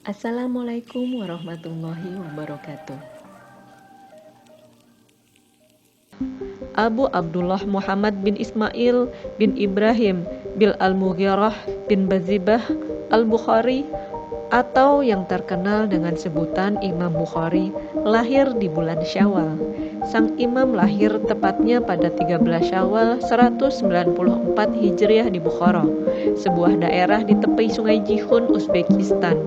Assalamualaikum warahmatullahi wabarakatuh. Abu Abdullah Muhammad bin Ismail bin Ibrahim bin Al-Mughirah bin Bazibah Al-Bukhari atau yang terkenal dengan sebutan Imam Bukhari lahir di bulan Syawal. Sang imam lahir tepatnya pada 13 Syawal 194 Hijriah di Bukhara, sebuah daerah di tepi Sungai Jihun, Uzbekistan.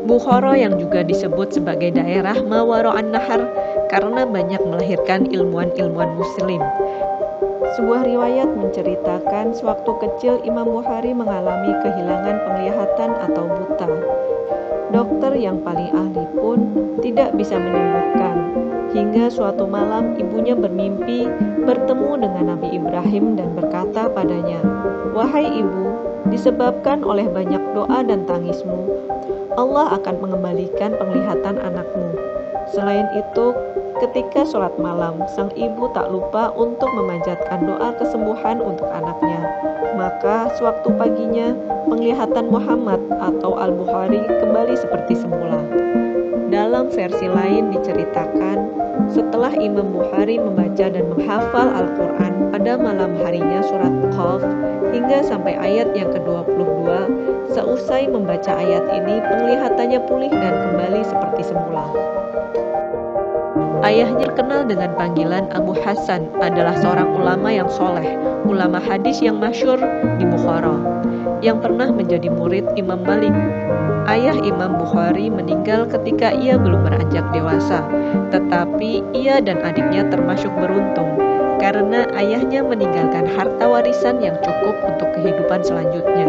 Bukhara yang juga disebut sebagai daerah Mawara an-Nahar karena banyak melahirkan ilmuwan-ilmuwan muslim. Sebuah riwayat menceritakan sewaktu kecil Imam Bukhari mengalami kehilangan penglihatan atau buta. Dokter yang paling ahli pun tidak bisa menyembuhkan. Hingga suatu malam ibunya bermimpi bertemu dengan Nabi Ibrahim dan berkata padanya, "Wahai ibu, disebabkan oleh banyak doa dan tangismu, Allah akan mengembalikan penglihatan anakmu." Selain itu, ketika sholat malam, sang ibu tak lupa untuk memanjatkan doa kesembuhan untuk anaknya. Maka sewaktu paginya, penglihatan Muhammad atau Al-Bukhari kembali seperti semula. Dalam versi lain diceritakan, setelah Imam Bukhari membaca dan menghafal Al-Quran pada malam harinya surat Qaf hingga sampai ayat yang ke-22, seusai membaca ayat ini penglihatannya pulih dan kembali seperti semula. Ayahnya kenal dengan panggilan Abu Hasan, adalah seorang ulama yang soleh, ulama hadis yang masyhur di Bukhara, yang pernah menjadi murid Imam Malik. Ayah Imam Bukhari meninggal ketika ia belum beranjak dewasa, tetapi ia dan adiknya termasuk beruntung, karena ayahnya meninggalkan harta warisan yang cukup untuk kehidupan selanjutnya.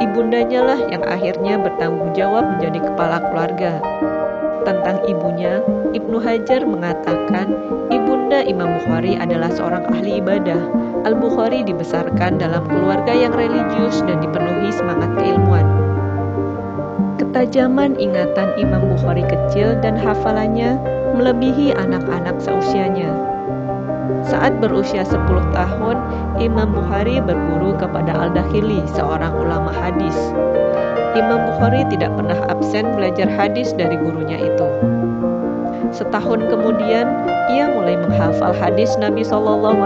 Ibundanya lah yang akhirnya bertanggung jawab menjadi kepala keluarga. Tentang ibunya, Ibnu Hajar mengatakan, ibunda Imam Bukhari adalah seorang ahli ibadah. Al-Bukhari dibesarkan dalam keluarga yang religius dan dipenuhi semangat keilmuan. Ketajaman ingatan Imam Bukhari kecil dan hafalannya melebihi anak-anak seusianya. Saat berusia 10 tahun, Imam Bukhari berguru kepada Al-Dakhili, seorang ulama hadis. Imam Bukhari tidak pernah absen belajar hadis dari gurunya itu. Setahun kemudian, ia mulai menghafal hadis Nabi SAW.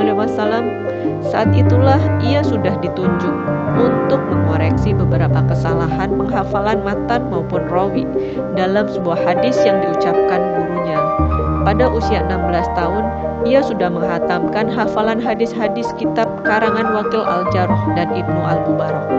Saat itulah ia sudah ditunjuk untuk mengoreksi beberapa kesalahan penghafalan matan maupun rawi dalam sebuah hadis yang diucapkan gurunya. Pada usia 16 tahun, ia sudah menghatamkan hafalan hadis-hadis kitab karangan Wakil Al-Jarh dan Ibnu Al-Mubarak.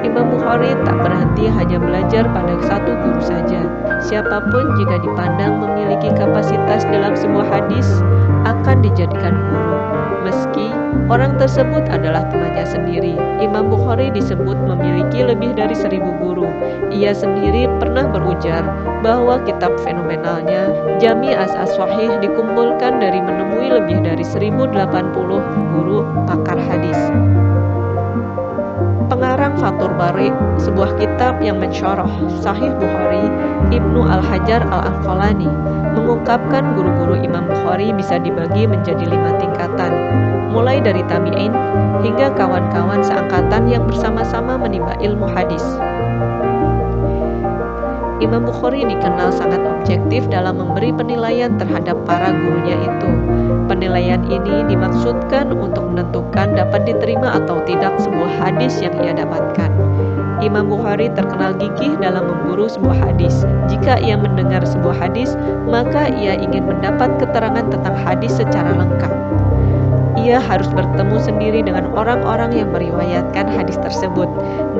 Imam Bukhari tak berhenti hanya belajar pada satu guru saja. Siapapun jika dipandang memiliki kapasitas dalam sebuah hadis akan dijadikan guru, meski orang tersebut adalah temannya sendiri. Imam Bukhari disebut memiliki lebih dari 1.000 guru. Ia sendiri pernah berujar bahwa kitab fenomenalnya Jami' as-Sahih dikumpulkan dari menemui lebih dari 1.080 guru pakar hadis. Pengarang Fathul Bari, sebuah kitab yang mensyarah Sahih Bukhari, Ibnu Al-Hajar Al-Asqalani, mengungkapkan guru-guru Imam Bukhari bisa dibagi menjadi 5 tingkatan, mulai dari tabi'in hingga kawan-kawan seangkatan yang bersama-sama menimba ilmu hadis. Imam Bukhari dikenal sangat objektif dalam memberi penilaian terhadap para gurunya itu. Penilaian ini dimaksudkan untuk menentukan dapat diterima atau tidak sebuah hadis yang ia dapatkan. Imam Bukhari terkenal gigih dalam memburu sebuah hadis. Jika ia mendengar sebuah hadis, maka ia ingin mendapat keterangan tentang hadis secara lengkap. Ia harus bertemu sendiri dengan orang-orang yang meriwayatkan hadis tersebut.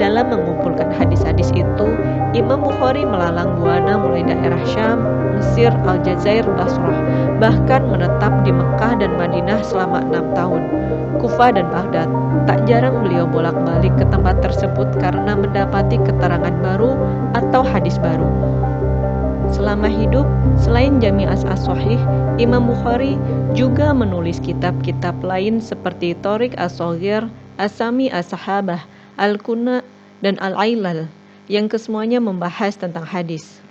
Dalam mengumpulkan hadis-hadis itu, Imam Bukhari melalang buana mulai daerah Syam, Mesir, Aljazair, Basrah, bahkan menetap di Mekah dan Madinah selama 6 tahun. Kufah dan Baghdad. Tak jarang beliau bolak-balik ke tempat tersebut karena mendapati keterangan baru atau hadis baru. Selama hidup, selain Jami' as-Sahih, Imam Bukhari juga menulis kitab-kitab lain seperti Thariq as-Shaghir, Asami as-Sahabah, Al-Kuna, dan Al-Ailal, yang kesemuanya membahas tentang hadis.